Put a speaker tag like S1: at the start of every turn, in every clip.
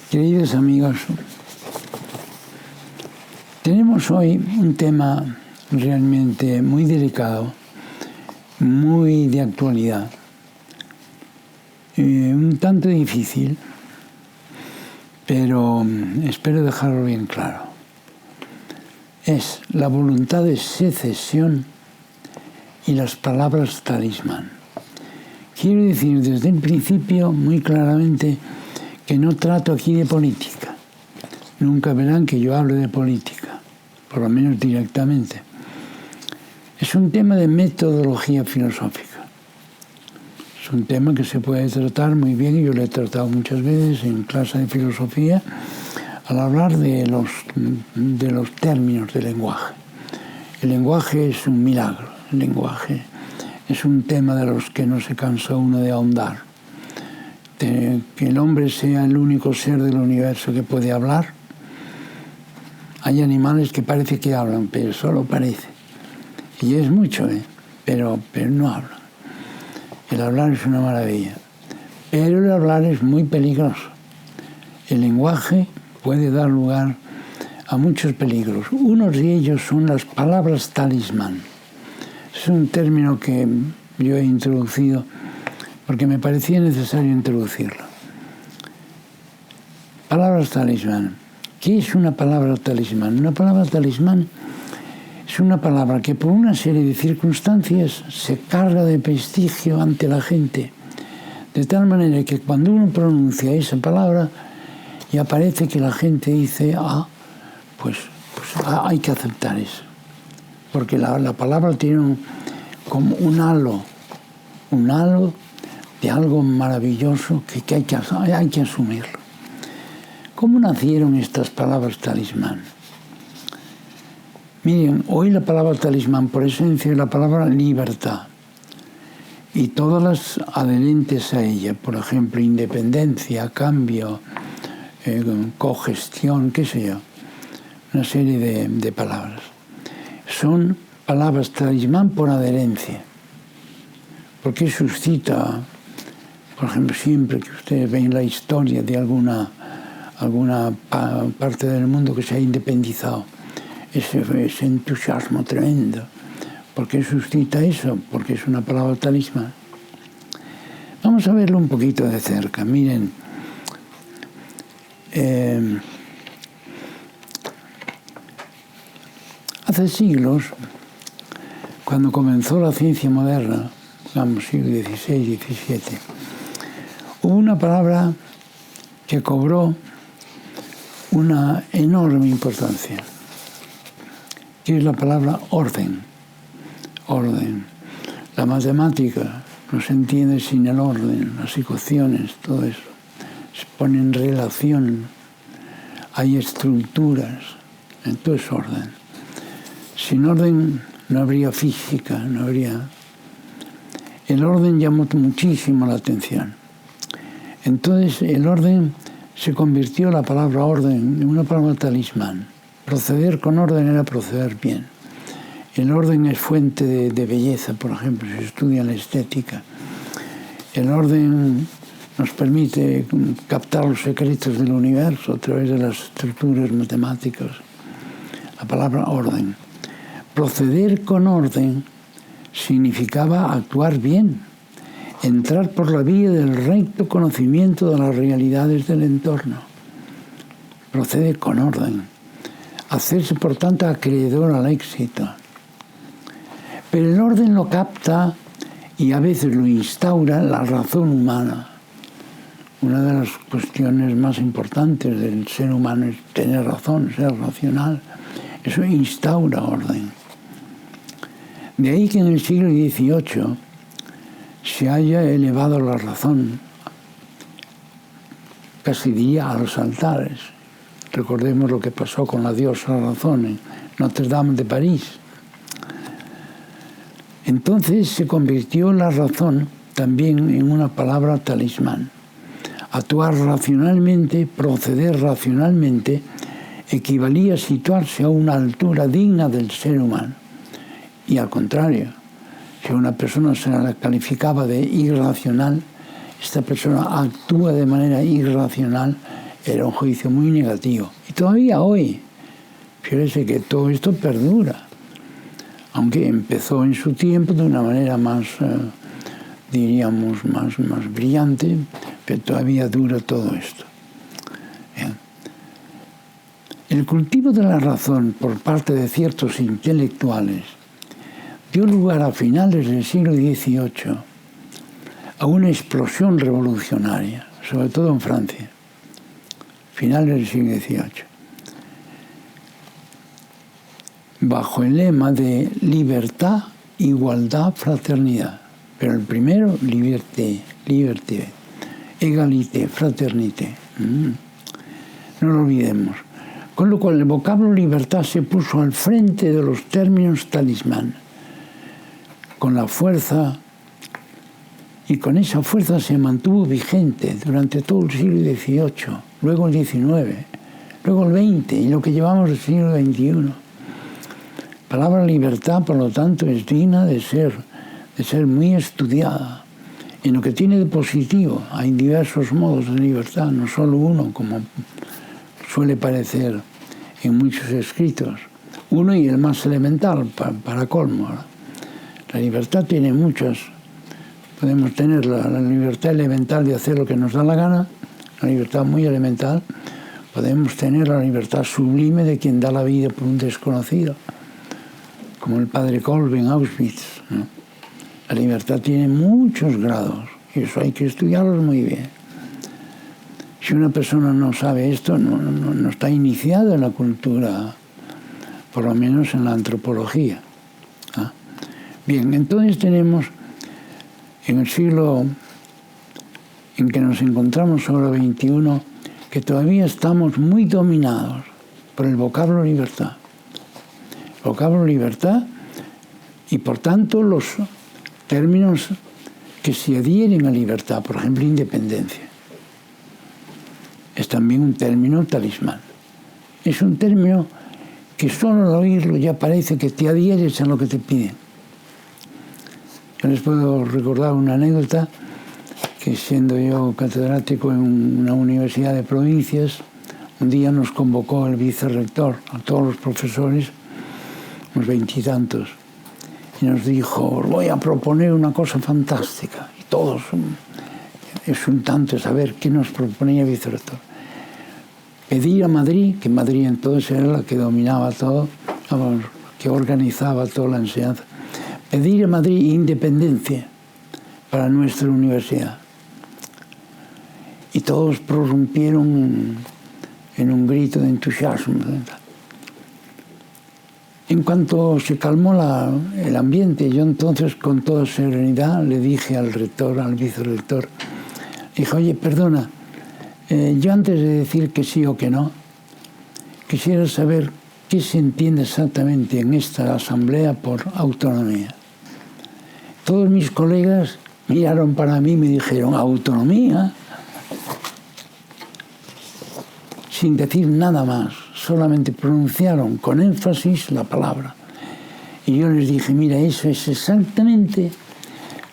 S1: Queridos amigos, tenemos hoy un tema realmente muy delicado, muy de actualidad, un tanto difícil, pero espero dejarlo bien claro. Es la voluntad de secesión y las palabras talismán. Quiero decir desde el principio muy claramente que no trato aquí de política. Nunca verán que yo hable de política, por lo menos directamente. Es un tema de metodología filosófica. Es un tema que se puede tratar muy bien, y yo lo he tratado muchas veces en clase de filosofía, al hablar de los términos del lenguaje. El lenguaje es un milagro, el lenguaje es un tema de los que no se cansa uno de ahondar. Que el hombre sea el único ser del universo que puede hablar. Hay animales que parece que hablan, pero solo parece. Y es mucho, pero no hablan. El hablar es una maravilla. Pero el hablar es muy peligroso. El lenguaje puede dar lugar a muchos peligros. Uno de ellos son las palabras talismán. Es un término que yo he introducido porque me parecía necesario introducirlo. Palabras talismán. ¿Qué es una palabra talismán? Una palabra talismán es una palabra que por una serie de circunstancias se carga de prestigio ante la gente, de tal manera que cuando uno pronuncia esa palabra ya parece que la gente dice, pues hay que aceptar eso. Porque la palabra tiene como un halo de algo maravilloso que hay que asumirlo. ¿Cómo nacieron estas palabras talismán? Miren, hoy la palabra talismán por esencia es la palabra libertad y todas las adherentes a ella, por ejemplo, independencia, cambio, cogestión, qué sé yo, una serie de palabras. Son palabras talismán por adherencia, porque suscita, por ejemplo, siempre que ustedes ven la historia de alguna parte del mundo que se ha independizado, ese entusiasmo tremendo. ¿Por qué suscita eso? Porque es una palabra talismán. Vamos a verlo un poquito de cerca. Miren, hace siglos, cuando comenzó la ciencia moderna, digamos siglo XVI, XVII, hubo una palabra que cobró una enorme importancia, que es la palabra orden. Orden. La matemática no se entiende sin el orden, las ecuaciones, todo eso. Se pone en relación, hay estructuras, todo es orden. Sin orden no habría física, no habría... El orden llamó muchísimo la atención. Entonces el orden se convirtió la palabra orden en una palabra talismán. Proceder con orden era proceder bien. El orden es fuente de belleza, por ejemplo, si estudia la estética. El orden nos permite captar los secretos del universo a través de las estructuras matemáticas. La palabra orden. Proceder con orden significaba actuar bien, entrar por la vía del recto conocimiento de las realidades del entorno. Procede con orden. Hacerse, por tanto, acreedor al éxito. Pero el orden lo capta y a veces lo instaura la razón humana. Una de las cuestiones más importantes del ser humano es tener razón, ser racional. Eso instaura orden. De ahí que en el siglo XVIII se haya elevado la razón, casi diría a los altares. Recordemos lo que pasó con la diosa razón en Notre Dame de París. Entonces se convirtió la razón también en una palabra talismán. Actuar racionalmente, proceder racionalmente, equivalía a situarse a una altura digna del ser humano. Y al contrario, si una persona se la calificaba de irracional, esta persona actúa de manera irracional, era un juicio muy negativo. Y todavía hoy, fíjese que todo esto perdura, aunque empezó en su tiempo de una manera más, diríamos, más brillante, pero todavía dura todo esto. Bien. El cultivo de la razón por parte de ciertos intelectuales dio lugar a finales del siglo XVIII a una explosión revolucionaria, sobre todo en Francia, finales del siglo XVIII, bajo el lema de libertad, igualdad, fraternidad. Pero el primero, liberté, égalité, fraternité. No lo olvidemos. Con lo cual el vocablo libertad se puso al frente de los términos talismán, con la fuerza, y con esa fuerza se mantuvo vigente durante todo el siglo XVIII, luego el XIX, luego el XX y lo que llevamos del siglo XXI. La palabra libertad, por lo tanto, es digna de ser muy estudiada. En lo que tiene de positivo, hay diversos modos de libertad, no solo uno, como suele parecer en muchos escritos. Uno y el más elemental, para colmo. La libertad tiene muchas. Podemos tener la libertad elemental de hacer lo que nos da la gana, la libertad muy elemental. Podemos tener la libertad sublime de quien da la vida por un desconocido, como el padre Kolbe en Auschwitz, ¿no? La libertad tiene muchos grados y eso hay que estudiarlos muy bien. Si una persona no sabe esto, no está iniciada en la cultura, por lo menos en la antropología. ¿Ah? Bien, entonces tenemos en el siglo en que nos encontramos, siglo XXI, que todavía estamos muy dominados por el vocablo libertad. El vocablo libertad y por tanto los términos que se adhieren a libertad, por ejemplo, independencia. Es también un término talismán. Es un término que solo al oírlo ya parece que te adhieres a lo que te piden. Yo les puedo recordar una anécdota que siendo yo catedrático en una universidad de provincias, un día nos convocó el vicerrector a todos los profesores, unos 20 y tantos, y nos dijo, os voy a proponer una cosa fantástica. Y todos, exultantes a ver qué nos proponía el vicerrector. Pedir a Madrid, que Madrid entonces era la que dominaba todo, que organizaba toda la enseñanza, pedir a Madrid independencia para nuestra universidad. Y todos prorrumpieron en un grito de entusiasmo. En cuanto se calmó el ambiente, yo entonces con toda serenidad le dije al rector, al vicerrector, dije, oye, perdona, yo antes de decir que sí o que no, quisiera saber qué se entiende exactamente en esta asamblea por autonomía. Todos mis colegas miraron para mí y me dijeron, ¿autonomía? Sin decir nada más, solamente pronunciaron con énfasis la palabra. Y yo les dije, mira, eso es exactamente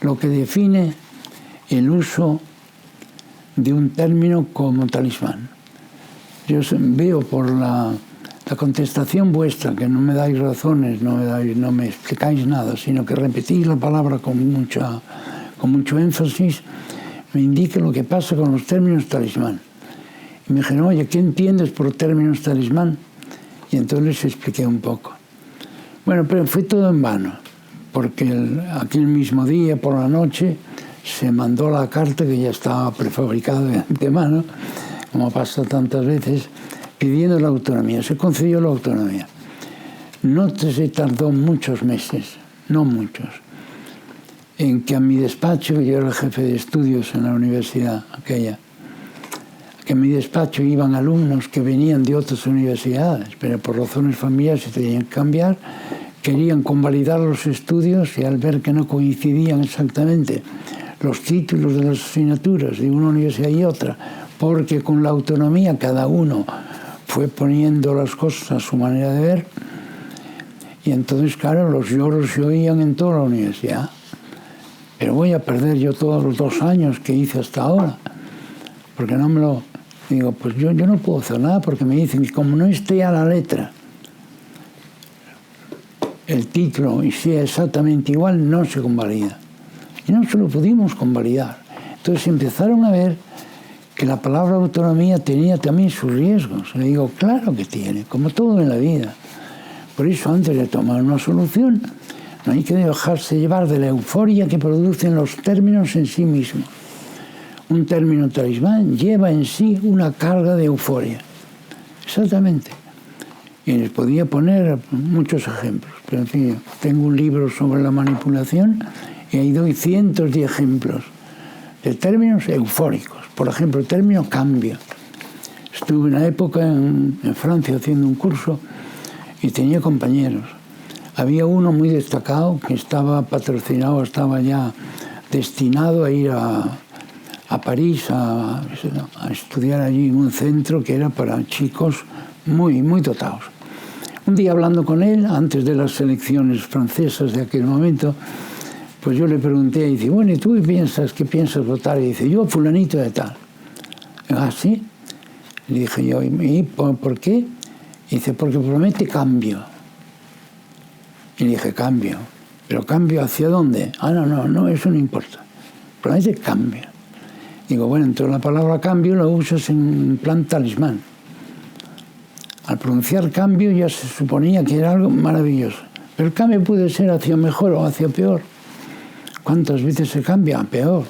S1: lo que define el uso de un término como talismán. Yo veo por la contestación vuestra que no me dais razones, no me explicáis nada, sino que repetís la palabra con mucho énfasis, me indica lo que pasa con los términos talismán. Y me dijeron, oye, ¿qué entiendes por términos talismán? Y entonces les expliqué un poco. Bueno, pero fue todo en vano, porque aquel mismo día, por la noche, se mandó la carta que ya estaba prefabricada de antemano, como pasa tantas veces, pidiendo la autonomía. Se concedió la autonomía. No se tardó muchos meses, no muchos, en que a mi despacho, yo era el jefe de estudios en la universidad aquella, que en mi despacho iban alumnos que venían de otras universidades, pero por razones familiares se tenían que cambiar, querían convalidar los estudios y al ver que no coincidían exactamente los títulos de las asignaturas de una universidad y otra, porque con la autonomía cada uno fue poniendo las cosas a su manera de ver, y entonces, claro, los lloros se oían en toda la universidad. Pero voy a perder yo todos los 2 años que hice hasta ahora, porque no me lo Digo, pues yo no puedo hacer nada porque me dicen que como no esté a la letra el título y sea exactamente igual, no se convalida. Y no se lo pudimos convalidar. Entonces empezaron a ver que la palabra autonomía tenía también sus riesgos. Le digo, claro que tiene, como todo en la vida. Por eso, antes de tomar una solución, no hay que dejarse llevar de la euforia que producen los términos en sí mismos. Un término talismán lleva en sí una carga de euforia. Exactamente. Y les podía poner muchos ejemplos. Pero en fin, tengo un libro sobre la manipulación y ahí doy cientos de ejemplos de términos eufóricos. Por ejemplo, el término cambio. Estuve una época en Francia haciendo un curso y tenía compañeros. Había uno muy destacado que estaba patrocinado, estaba ya destinado a ir a París a estudiar allí en un centro que era para chicos muy dotados. Un día hablando con él, antes de las elecciones francesas de aquel momento, pues yo le pregunté, y dice, bueno, ¿y tú qué piensas? ¿Qué piensas votar? Y dice, yo fulanito de tal. ¿Ah, sí? Le dije yo, ¿y por qué? Y dice, porque promete cambio. Y le dije, cambio. ¿Pero cambio hacia dónde? Ah, no, eso no importa. Promete cambio. Digo, bueno, entonces la palabra cambio la usas en plan talismán. Al pronunciar cambio ya se suponía que era algo maravilloso. Pero el cambio puede ser hacia mejor o hacia peor. ¿Cuántas veces se cambia? A peor.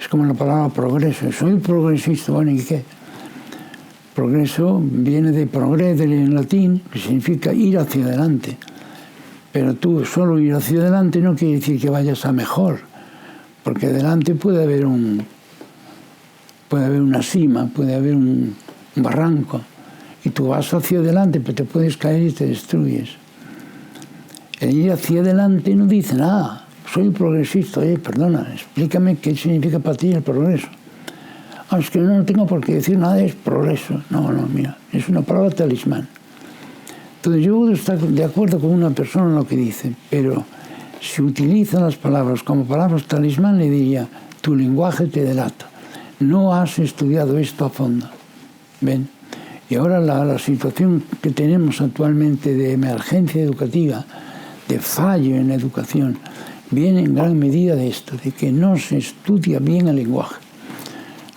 S1: Es como la palabra progreso. Soy progresista. Bueno, ¿y qué? Progreso viene de progredere en latín, que significa ir hacia adelante. Pero tú solo ir hacia adelante no quiere decir que vayas a mejor. Porque adelante puede haber una cima, puede haber un barranco. Y tú vas hacia adelante, pero te puedes caer y te destruyes. El ir hacia adelante no dice nada. Soy progresista. Oye, perdona, explícame qué significa para ti el progreso. Ah, es que no tengo por qué decir nada, es progreso. No, mira, es una palabra talismán. Entonces yo puedo estar de acuerdo con una persona en lo que dice, pero si utiliza las palabras como palabras talismán, le diría, tu lenguaje te delata. No has estudiado esto a fondo. ¿Ven? Y ahora la situación que tenemos actualmente de emergencia educativa, de fallo en la educación, viene en gran medida de esto, de que no se estudia bien el lenguaje,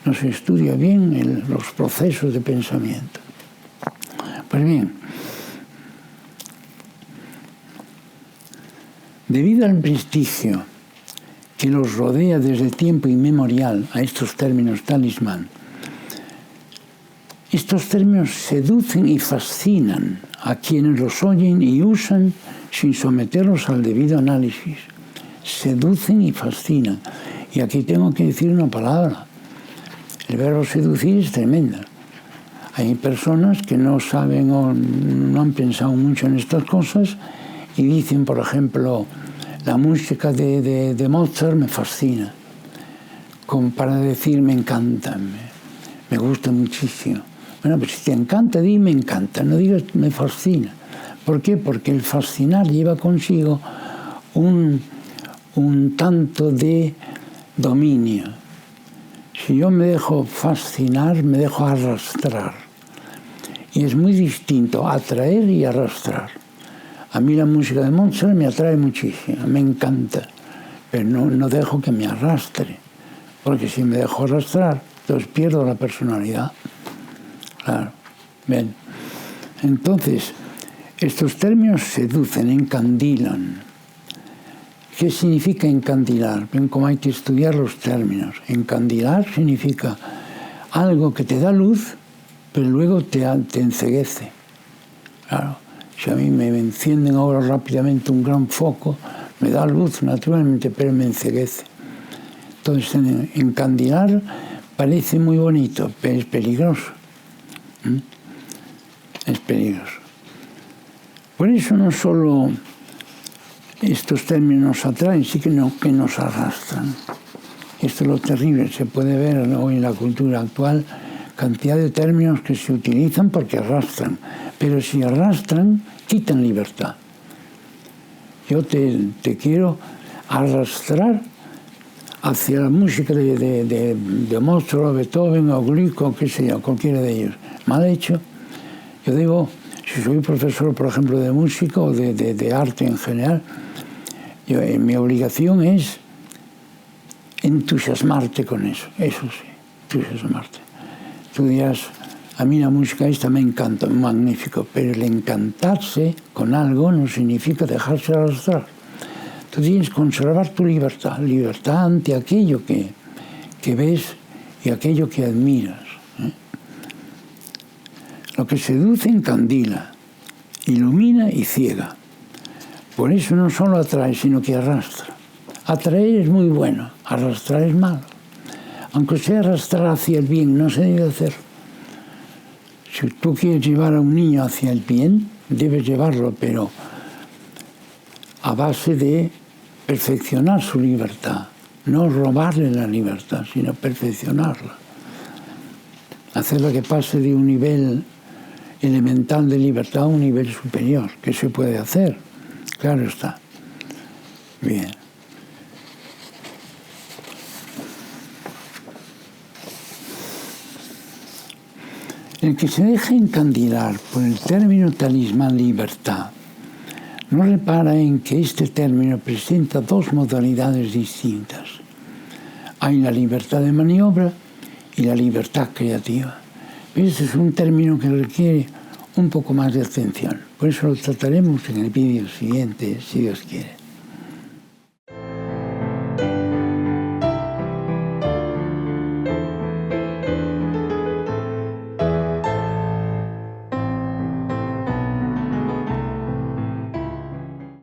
S1: no se estudia bien los procesos de pensamiento. Pues bien, debido al prestigio que los rodea desde tiempo inmemorial a estos términos talismán, estos términos seducen y fascinan a quienes los oyen y usan sin someterlos al debido análisis. Seducen y fascinan. Y aquí tengo que decir una palabra. El verbo seducir es tremendo. Hay personas que no saben o no han pensado mucho en estas cosas y dicen, por ejemplo, la música de Mozart me fascina. Como para decir, me encanta, me gusta muchísimo. Bueno, pues si te encanta, di me encanta, no digas me fascina. ¿Por qué? Porque el fascinar lleva consigo un tanto de dominio. Si yo me dejo fascinar, me dejo arrastrar. Y es muy distinto atraer y arrastrar. A mí la música de Mozart me atrae muchísimo, me encanta, pero no dejo que me arrastre, porque si me dejo arrastrar, entonces pierdo la personalidad. Claro, bien. Entonces, estos términos seducen, encandilan. ¿Qué significa encandilar? Ven cómo hay que estudiar los términos. Encandilar significa algo que te da luz, pero luego te enceguece. Claro, si a mí me encienden ahora rápidamente un gran foco, me da luz naturalmente, pero me enceguece. Entonces, encandilar parece muy bonito, pero es peligroso. Es peligroso. Por eso no solo estos términos nos atraen, sí que nos arrastran. Esto es lo terrible, se puede ver hoy en la cultura actual, cantidad de términos que se utilizan porque arrastran, pero si arrastran, quitan libertad. Yo te quiero arrastrar hacia la música de Mozart, o Beethoven, o Gluck, o qué sé yo, cualquiera de ellos, mal hecho, yo digo, si soy profesor, por ejemplo, de música o de arte en general, mi obligación es entusiasmarte con eso sí, entusiasmarte. Tú dirás, a mí la música esta me encanta, magnífico, pero el encantarse con algo no significa dejarse arrastrar. Tú tienes que conservar tu libertad ante aquello que ves y aquello que admiras. Lo que seduce encandila, ilumina y ciega. Por eso no solo atrae, sino que arrastra. Atraer es muy bueno, arrastrar es malo. Aunque sea arrastrar hacia el bien, no se debe hacer. Si tú quieres llevar a un niño hacia el bien, debes llevarlo, pero a base de perfeccionar su libertad. No robarle la libertad, sino perfeccionarla. Hacerla que pase de un nivel elemental de libertad a un nivel superior, que se puede hacer. Claro está. Bien. El que se deja encandilar por el término talismán libertad no repara en que este término presenta dos modalidades distintas. Hay la libertad de maniobra y la libertad creativa. Este es un término que requiere un poco más de atención. Por eso lo trataremos en el vídeo siguiente, si Dios quiere.